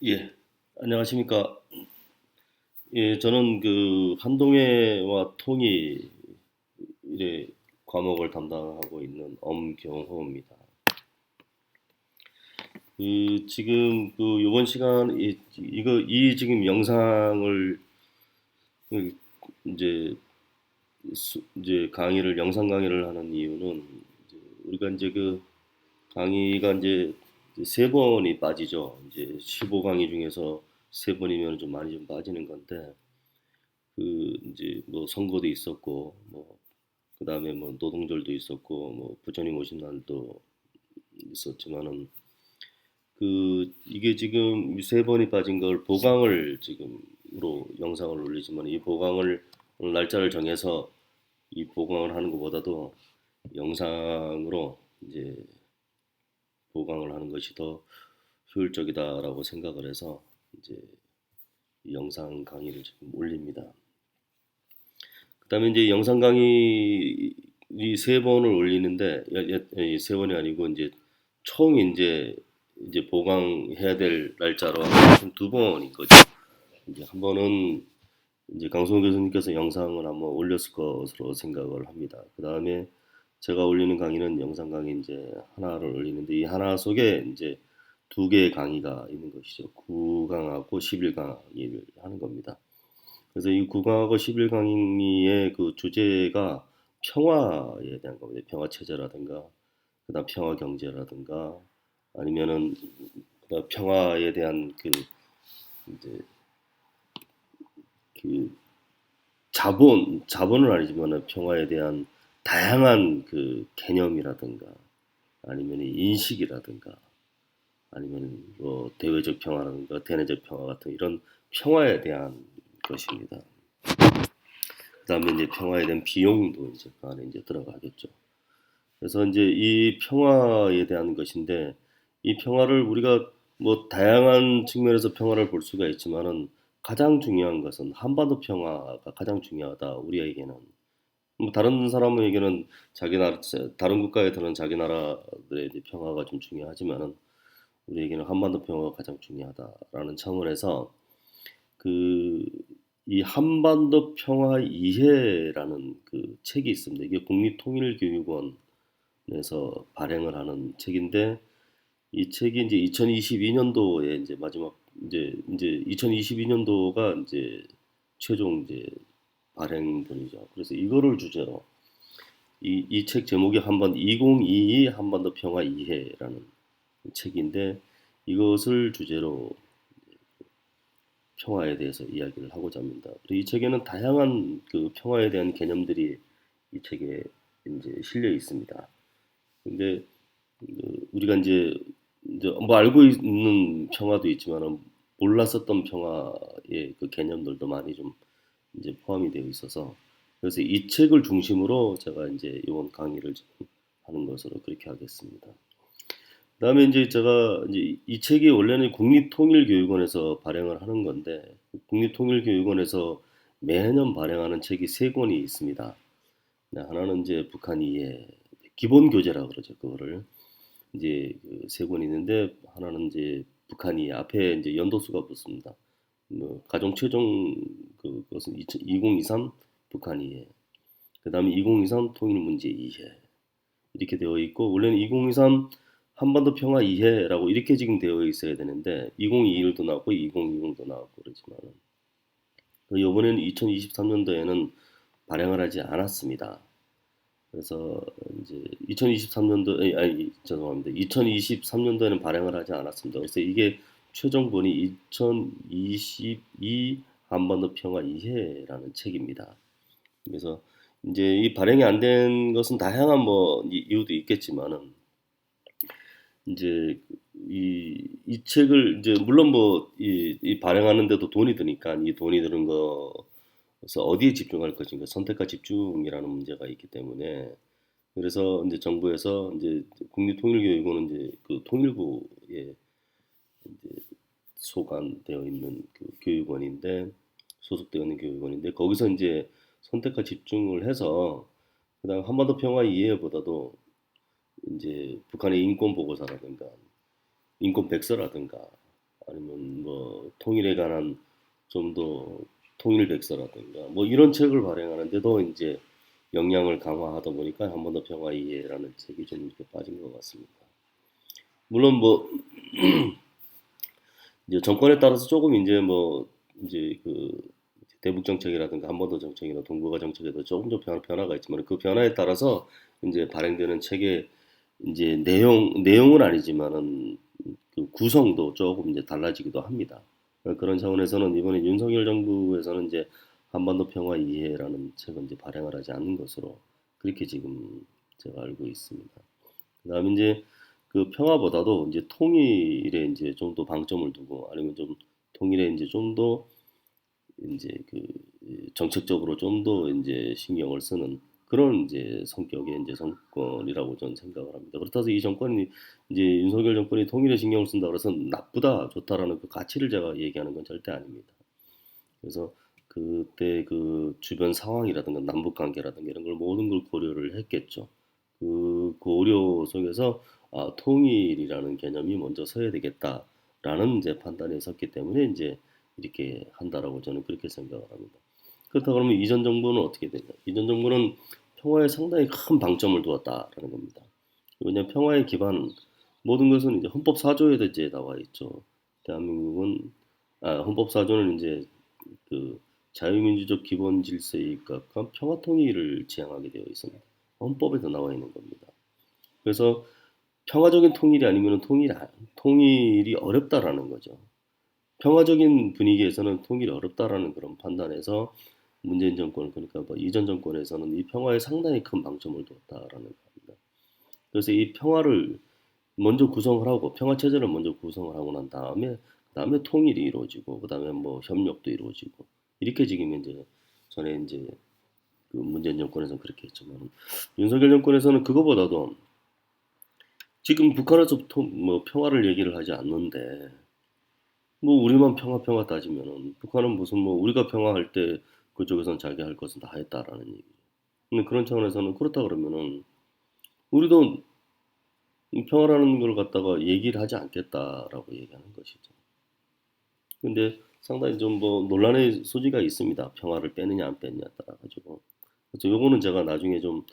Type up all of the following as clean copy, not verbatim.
예, 안녕하십니까. 예, 저는 그 한동해와 통일의 과목을 담당하고 있는 엄경호입니다. 지금 이번 시간 이 지금 영상을 그 이제 이제 강의를 영상 강의를 하는 이유는 이제 우리가 이제 강의가 이제 세 번이 빠지죠. 이제 15강의 중에서 세 번이면 좀 많이 좀 빠지는 건데 이제 뭐 선거도 있었고 뭐 그다음에 뭐 노동절도 있었고 뭐 부처님 오신 날도 있었지만은 이게 지금 세 번이 빠진 걸 보강을 지금으로 영상을 올리지만 이 보강을 오늘 날짜를 정해서 이 보강을 하는 것보다도 영상으로 이제 보강을 하는 것이 더 효율적이다라고 생각을 해서 이제 이 영상 강의를 지금 올립니다. 그다음에 이제 영상 강의 이 세 번을 올리는데 세 번이 아니고 이제 총 이제 보강해야 될 날짜로 두 번인 거죠. 이제 한 번은 이제 강성호 교수님께서 영상을 한번 올렸을 것으로 생각을 합니다. 그다음에 제가 올리는 강의는 영상 강의 이제 하나를 올리는데 이 하나 속에 이제 두 개의 강의가 있는 것이죠. 9강하고 11강의를 하는 겁니다. 그래서 이 국어하고 11강의의 그 주제가 평화에 대한 겁니다. 평화 체제라든가, 그다음 평화 경제라든가, 아니면은 그다음 평화에 대한 이제 그 자본은 아니지만은 평화에 대한 다양한 그 개념이라든가, 아니면 인식이라든가, 아니면 뭐 대외적 평화라든가 대내적 평화 같은 이런 평화에 대한 것입니다. 그다음에 이제 평화에 대한 비용도 이제 그 안에 이제 들어가겠죠. 그래서 이제 이 평화에 대한 것인데 이 평화를 우리가 뭐 다양한 측면에서 평화를 볼 수가 있지만은 가장 중요한 것은 한반도 평화가 가장 중요하다. 우리에게는 뭐 다른 사람에게는 자기 나라 다른 국가에서는 자기 나라들의 이제 평화가 좀 중요하지만은 우리에게는 한반도 평화가 가장 중요하다라는 차원에서 그 이 한반도 평화 이해라는 그 책이 있습니다. 이게 국립통일교육원에서 발행을 하는 책인데 이 책이 이제 2022년도에 이제 마지막 이제 2022년도가 이제 최종 이제 발행분이죠. 그래서 이거를 주제로 이 책 제목이 2022 한반도 평화 이해라는 책인데 이것을 주제로 평화에 대해서 이야기를 하고자 합니다. 그리고 이 책에는 다양한 그 평화에 대한 개념들이 이 책에 이제 실려 있습니다. 근데 우리가 이제 뭐 알고 있는 평화도 있지만은 몰랐었던 평화의 그 개념들도 많이 좀 이제 포함이 되어 있어서 그래서 이 책을 중심으로 제가 이제 이번 강의를 지금 하는 것으로 그렇게 하겠습니다. 그다음에 이제 제가 이제 이 책이 원래는 국립통일교육원에서 발행을 하는 건데 국립통일교육원에서 매년 발행하는 책이 세 권이 있습니다. 네, 하나는 이제 북한 이해 기본 교재라 그러죠. 그거를 이제 그세 권이 있는데 하나는 이제 북한 이해 앞에 이제 연도수가 붙습니다. 뭐 가정 최종 그것은 2023 북한 이해. 그다음에 2023 통일 문제 이해. 이렇게 되어 있고 원래는 2023 한반도 평화 이해라고 이렇게 지금 되어 있어야 되는데 2021도 나왔고 2020도 나왔고 그렇지만은 이번에는 2023년도에는 발행을 하지 않았습니다. 그래서 이제 2023년도 아니 죄송합니다. 2023년도에는 발행을 하지 않았습니다. 그래서 이게 최종본이 2022 한반도 평화 이해라는 책입니다. 그래서 이제 이 발행이 안 된 것은 다양한 뭐 이유도 있겠지만은 이제 이 책을 이제 물론 뭐 이 발행하는데도 돈이 드니까 이 돈이 드는 거에서 어디에 집중할 것인가 선택과 집중이라는 문제가 있기 때문에 그래서 이제 정부에서 이제 국립통일교육원은 이제 그 통일부에 이제 소관되어 있는 그 교육원인데 소속되어 있는 교육원인데 거기서 이제 선택과 집중을 해서 그다음 한반도 평화 이해보다도 이제 북한의 인권 보고서라든가 인권 백서라든가 아니면 뭐 통일에 관한 좀 더 통일백서라든가 뭐 이런 책을 발행하는데도 이제 역량을 강화하다 보니까 한 번 더 평화 이해라는 책이 좀 이렇게 빠진 것 같습니다. 물론 뭐 이제 정권에 따라서 조금 이제 뭐 이제 그 대북 정책이라든가 한반도 정책이나 동북아 정책에도 조금 더 변화가 있지만 그 변화에 따라서 이제 발행되는 책의 이제 내용은 아니지만은 그 구성도 조금 이제 달라지기도 합니다. 그런 차원에서는 이번에 윤석열 정부에서는 이제 한반도 평화 이해라는 책은 이제 발행을 하지 않는 것으로 그렇게 지금 제가 알고 있습니다. 그다음에 이제 그 평화보다도 이제 통일에 이제 좀 더 방점을 두고 아니면 좀 통일에 이제 좀 더 이제 그 정책적으로 좀 더 이제 신경을 쓰는 그런 이제 성격의 이제 정권이라고 저는 생각을 합니다. 그렇다고 이 정권이 이제 윤석열 정권이 통일에 신경을 쓴다 그래서 나쁘다 좋다라는 그 가치를 제가 얘기하는 건 절대 아닙니다. 그래서 그때 그 주변 상황이라든가 남북 관계라든가 이런 걸 모든 걸 고려를 했겠죠. 그 고려 속에서 통일이라는 개념이 먼저 서야 되겠다라는 이제 판단이 섰기 때문에 이제 이렇게 한다라고 저는 그렇게 생각을 합니다. 그렇다 그러면 이전 정부는 어떻게 되냐? 이전 정부는 평화에 상당히 큰 방점을 두었다라는 겁니다. 왜냐하면 평화의 기반 모든 것은 이제 헌법 4조에도 이제 나와 있죠. 대한민국은 헌법 4조는 이제 그 자유민주적 기본 질서에 입각한 평화 통일을 지향하게 되어 있습니다. 헌법에도 나와 있는 겁니다. 그래서 평화적인 통일이 아니면 통일이 어렵다라는 거죠. 평화적인 분위기에서는 통일이 어렵다라는 그런 판단에서 문재인 정권 그러니까 뭐 이전 정권에서는 이 평화에 상당히 큰 방점을 뒀다라는 겁니다. 그래서 이 평화를 먼저 구성을 하고 평화 체제를 먼저 구성을 하고 난 다음에 통일이 이루어지고 그다음에 뭐 협력도 이루어지고 이렇게 지금 이제 전에 이제 그 문재인 정권에서는 그렇게 했지만 윤석열 정권에서는 그거보다도 지금 북한에서 뭐 평화를 얘기를 하지 않는데 뭐 우리만 평화 따지면은 북한은 무슨 뭐 우리가 평화할 때 그쪽에선 자기 할 것은 다 했다라는 얘기. 근데 그런 차원에서는 그렇다 그러면은 우리도 이 평화라는 걸 갖다가 얘기를 하지 않겠다라고 얘기하는 것이죠. 근데 상당히 좀 뭐 논란의 소지가 있습니다. 평화를 빼느냐 안 빼느냐에 따라 가지고. 그래서 요거는 제가 나중에 좀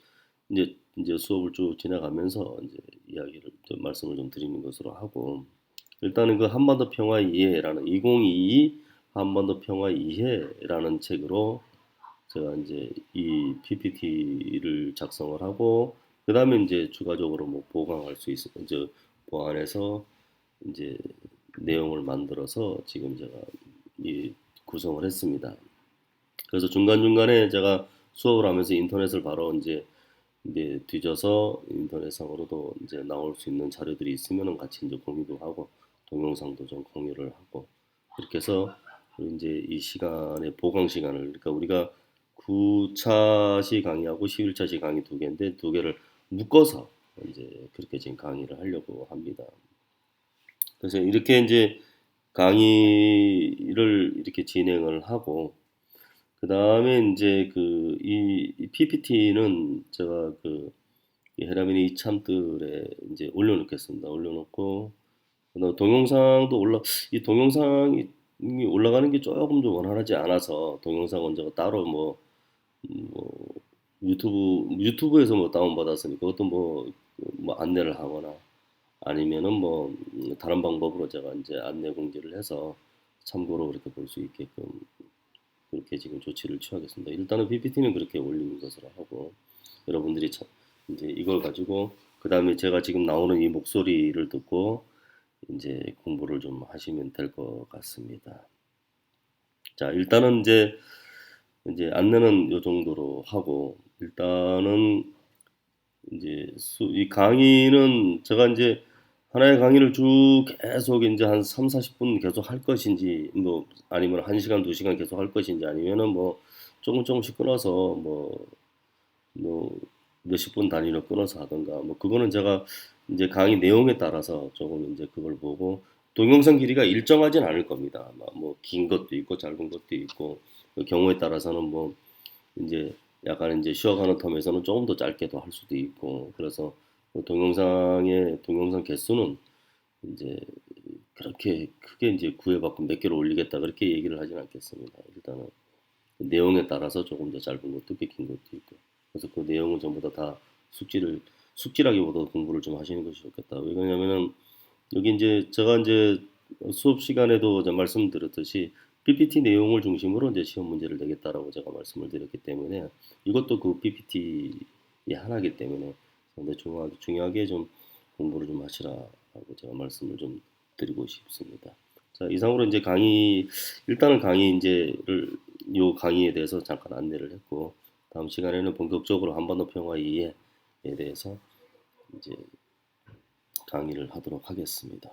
이제 수업을 쭉 지나가면서 이제 이야기를 좀 말씀을 좀 드리는 것으로 하고 일단은 그 한반도 평화 이해라는 2022 한반도 평화 이해라는 책으로 제가 이제 이 PPT를 작성을 하고 그다음에 이제 추가적으로 뭐 보강할 수 있을 이제 보완해서 이제 내용을 만들어서 지금 제가 이 구성을 했습니다. 그래서 중간중간에 제가 수업을 하면서 인터넷을 바로 이제 뒤져서 인터넷상으로도 이제 나올 수 있는 자료들이 있으면 같이 이제 공유도 하고 동영상도 좀 공유를 하고 이렇게 해서 이제 이 시간에 보강 시간을 그러니까 우리가 9차 시 강의하고 11차 시 강의 두 개인데 두 개를 묶어서 이제 그렇게 지금 강의를 하려고 합니다. 그래서 이렇게 이제 강의를 이렇게 진행을 하고 그 다음에 이제 그 이 PPT는 제가 그 헤라민의 이참들에 이제 올려놓겠습니다. 올려놓고 그다음 동영상도 이 동영상이 올라가는 게 조금 좀 원활하지 않아서 동영상은 제가 따로 뭐 유튜브에서 뭐 다운받았으니까 그것도 뭐 안내를 하거나 아니면은 뭐 다른 방법으로 제가 이제 안내 공지를 해서 참고로 그렇게 볼 수 있게끔 그렇게 지금 조치를 취하겠습니다. 일단은 PPT는 그렇게 올리는 것으로 하고 여러분들이 이제 이걸 가지고 그 다음에 제가 지금 나오는 이 목소리를 듣고 이제 공부를 좀 하시면 될 것 같습니다. 자, 일단은 이제 안내는 요 정도로 하고 일단은 이제 이 강의는 제가 이제 하나의 강의를 쭉 계속 이제 한 3, 40분 계속 할 것인지 뭐 아니면 1시간, 2시간 계속 할 것인지 아니면은 뭐 조금씩 끊어서 뭐 몇십 분 단위로 끊어서 하던가 뭐 그거는 제가 이제 강의 내용에 따라서 조금 이제 그걸 보고 동영상 길이가 일정하진 않을 겁니다. 뭐 긴 것도 있고 짧은 것도 있고 그 경우에 따라서는 뭐 이제 약간 이제 쉬어가는 텀에서는 조금 더 짧게도 할 수도 있고 그래서 그 동영상 개수는 이제 그렇게 크게 이제 구애받고 몇 개를 올리겠다 그렇게 얘기를 하진 않겠습니다. 일단은 그 내용에 따라서 조금 더 짧은 것도 있고 긴 것도 있고 그래서 그 내용은 전부 다 숙지라기보다 공부를 좀 하시는 것이 좋겠다. 왜냐면은 여기 이제 제가 이제 수업 시간에도 이제 말씀드렸듯이 PPT 내용을 중심으로 이제 시험 문제를 내겠다라고 제가 말씀을 드렸기 때문에 이것도 그 PPT의 하나이기 때문에 상당히 중요하게 좀 공부를 좀 하시라고 제가 말씀을 좀 드리고 싶습니다. 자, 이상으로 이제 일단은 강의 이제를 요 강의에 대해서 잠깐 안내를 했고 다음 시간에는 본격적으로 한반도 평화 이해에 대해서 이제 강의를 하도록 하겠습니다.